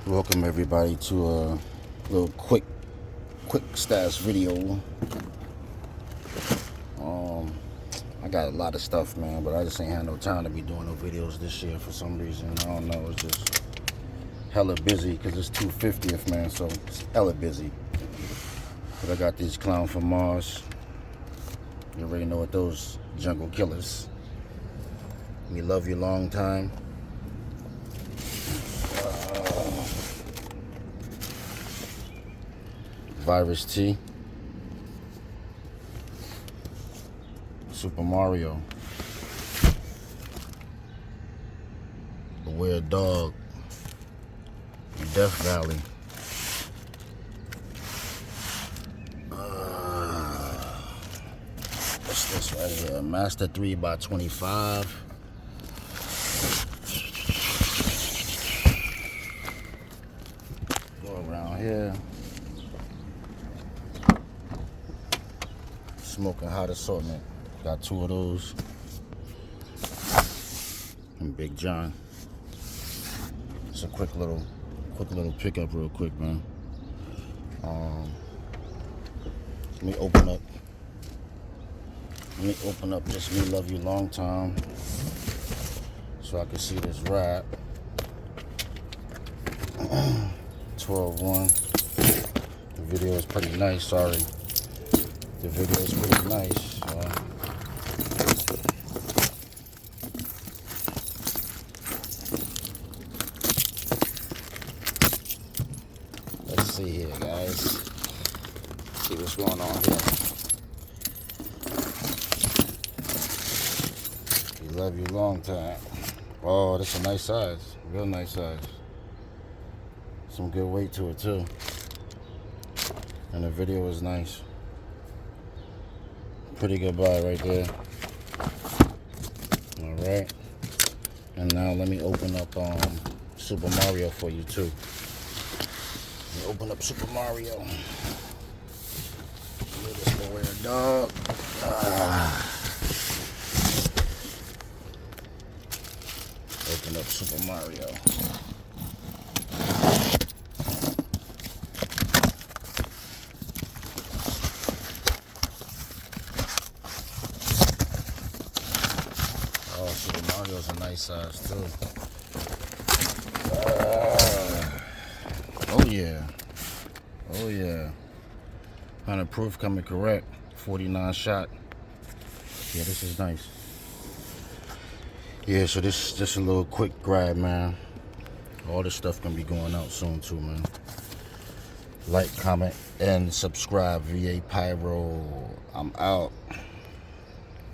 Welcome everybody to a little quick stats video. I got a lot of stuff, man, but I just ain't had no time to be doing no videos this year for some reason. I don't know, it's just hella busy because it's 250th, man, so it's hella busy. But I got these clowns from Mars. You already know what those jungle killers. We love you long time. Virus T. Super Mario. The Weird Dog. Death Valley. What's this right here? Master 3x25. Go around here. Smoking hot assortment. Got two of those. And Big John. It's a quick little pickup real quick, man. Let me open up this Me Love You Long Time so I can see this wrap. 12-1. The video is pretty nice, sorry. The video is pretty nice. Let's see here, guys. See what's going on here. We love you long time. Oh, that's a nice size. Real nice size. Some good weight to it, too. And the video is nice. Pretty good buy right there. Alright. And now let me open up Super Mario for you too. Let me open up Super Mario. Look at this little weird dog. Open up Super Mario. Oh, Super Mario's a nice size too. Oh yeah. Oh yeah. 100 proof coming correct. 49 shot. Yeah, this is nice. Yeah, so this just a little quick grab, man. All this stuff gonna be going out soon too, man. Like, comment, and subscribe. VA Pyro. I'm out.